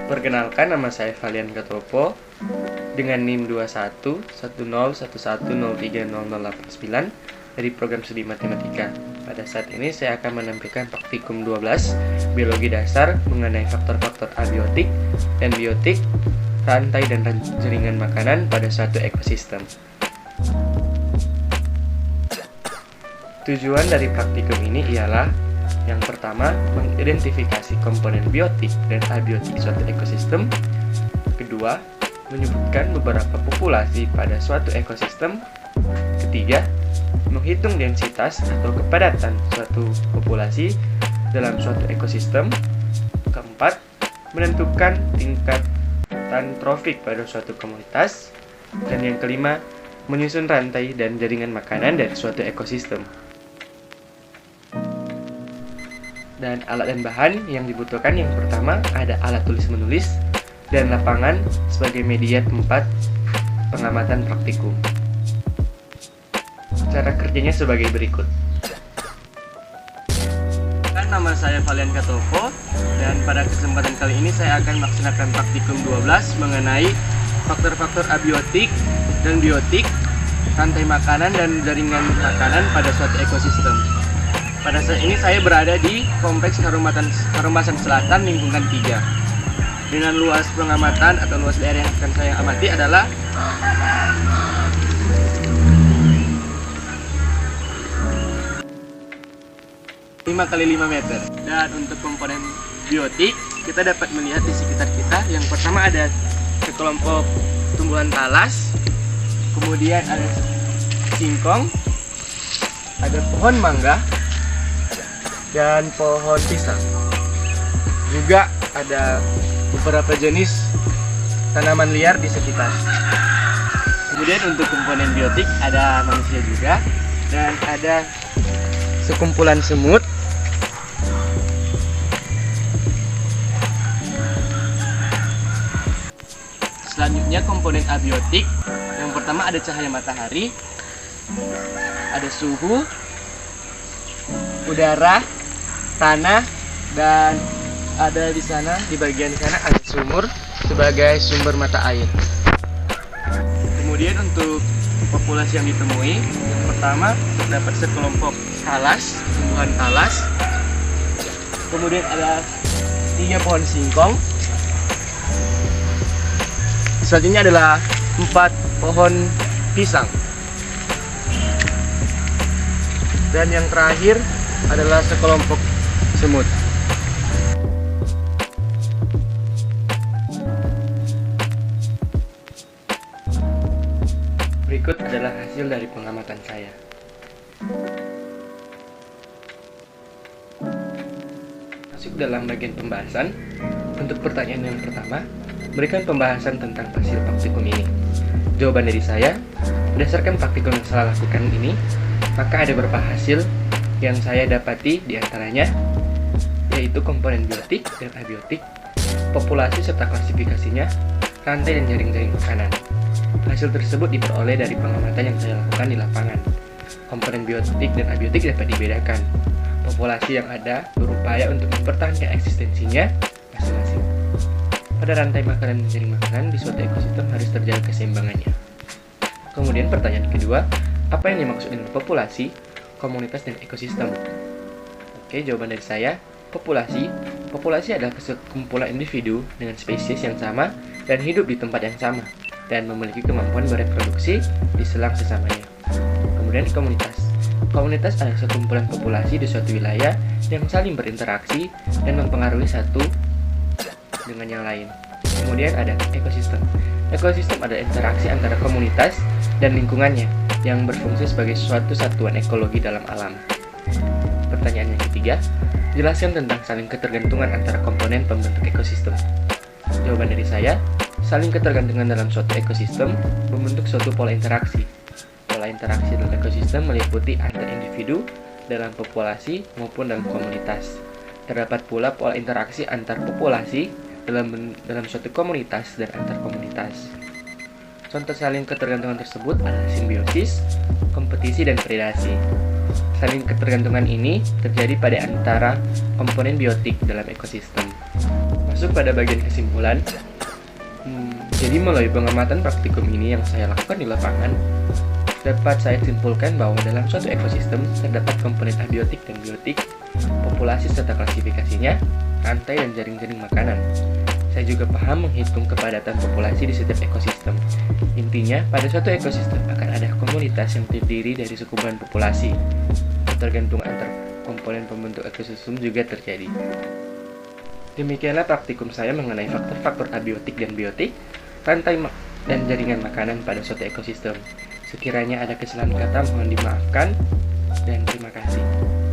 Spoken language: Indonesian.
Perkenalkan, nama saya Valian Katopo dengan NIM 211011030089 dari program studi matematika. Pada saat ini saya akan menampilkan praktikum 12 biologi dasar mengenai faktor-faktor abiotik dan biotik, rantai dan jaringan makanan pada suatu ekosistem. Tujuan dari praktikum ini ialah yang pertama, mengidentifikasi komponen biotik dan abiotik suatu ekosistem. Kedua, menyebutkan beberapa populasi pada suatu ekosistem. Ketiga, menghitung densitas atau kepadatan suatu populasi dalam suatu ekosistem. Keempat, menentukan tingkatan trofik pada suatu komunitas. Dan yang kelima, menyusun rantai dan jaringan makanan dari suatu ekosistem. Dan alat dan bahan yang dibutuhkan, yang pertama ada alat tulis-menulis dan lapangan sebagai media tempat pengamatan praktikum. Cara kerjanya sebagai berikut. Nama saya Valian Katopo, dan pada kesempatan kali ini saya akan melaksanakan praktikum 12 mengenai faktor-faktor abiotik dan biotik, rantai makanan dan jaringan makanan pada suatu ekosistem. Pada saat ini saya berada di Kompleks Harumbasan Selatan lingkungan 3. Dengan luas pengamatan atau luas daerah yang akan saya amati adalah 5 kali 5 meter. Dan untuk komponen biotik, kita dapat melihat di sekitar kita. Yang pertama ada sekelompok tumbuhan talas, kemudian ada singkong, ada pohon mangga, dan pohon pisang. Juga ada beberapa jenis tanaman liar di sekitar. Kemudian untuk komponen biotik ada manusia juga, dan ada sekumpulan semut, selanjutnya komponen abiotik. Yang pertama ada cahaya matahari, ada suhu, udara, tanah, dan ada di sana, di bagian sana ada sumur sebagai sumber mata air. Kemudian untuk populasi yang ditemui, yang pertama terdapat sekelompok talas, tumbuhan talas. Kemudian ada 3 pohon singkong. Selanjutnya adalah 4 pohon pisang. Dan yang terakhir adalah sekelompok semut. Berikut adalah hasil dari pengamatan saya. Masuk dalam bagian pembahasan. Untuk pertanyaan yang pertama, berikan pembahasan tentang hasil praktikum ini. Jawaban dari saya, berdasarkan praktikum yang saya lakukan ini, maka ada beberapa hasil yang saya dapati, diantaranya yaitu komponen biotik dan abiotik, populasi serta klasifikasinya, rantai dan jaring-jaring makanan. Hasil tersebut diperoleh dari pengamatan yang saya lakukan di lapangan. Komponen biotik dan abiotik dapat dibedakan. Populasi yang ada berupaya untuk mempertahankan eksistensinya masing-masing. Pada rantai makanan dan jaring makanan di suatu ekosistem harus terjaga keseimbangannya. Kemudian pertanyaan kedua, apa yang dimaksud dengan populasi, komunitas, dan ekosistem? Oke, jawaban dari saya, populasi adalah sekumpulan individu dengan spesies yang sama dan hidup di tempat yang sama dan memiliki kemampuan bereproduksi di selang sesamanya. Kemudian komunitas adalah sekumpulan populasi di suatu wilayah yang saling berinteraksi dan mempengaruhi satu dengan yang lain. Kemudian ada ekosistem. Ekosistem adalah interaksi antara komunitas dan lingkungannya yang berfungsi sebagai suatu satuan ekologi dalam alam. Pertanyaan yang ketiga, jelaskan tentang saling ketergantungan antara komponen pembentuk ekosistem. Jawaban dari saya, saling ketergantungan dalam suatu ekosistem membentuk suatu pola interaksi. Pola interaksi dalam ekosistem meliputi antar individu, dalam populasi, maupun dalam komunitas. Terdapat pula pola interaksi antar populasi dalam suatu komunitas dan antar komunitas. Contoh saling ketergantungan tersebut adalah simbiosis, kompetisi, dan predasi. Saling ketergantungan ini terjadi pada antara komponen biotik dalam ekosistem. Masuk pada bagian kesimpulan. Jadi melalui pengamatan praktikum ini yang saya lakukan di lapangan, dapat saya simpulkan bahwa dalam suatu ekosistem terdapat komponen abiotik dan biotik, populasi serta klasifikasinya, rantai dan jaring-jaring makanan. Saya juga paham menghitung kepadatan populasi di setiap ekosistem. Intinya, pada suatu ekosistem akan ada komunitas yang terdiri dari sekumpulan populasi. Ketergantungan antar komponen pembentuk ekosistem juga terjadi. Demikianlah praktikum saya mengenai faktor-faktor abiotik dan biotik, rantai dan jaringan makanan pada suatu ekosistem. Sekiranya ada kesalahan kata mohon dimaafkan, dan terima kasih.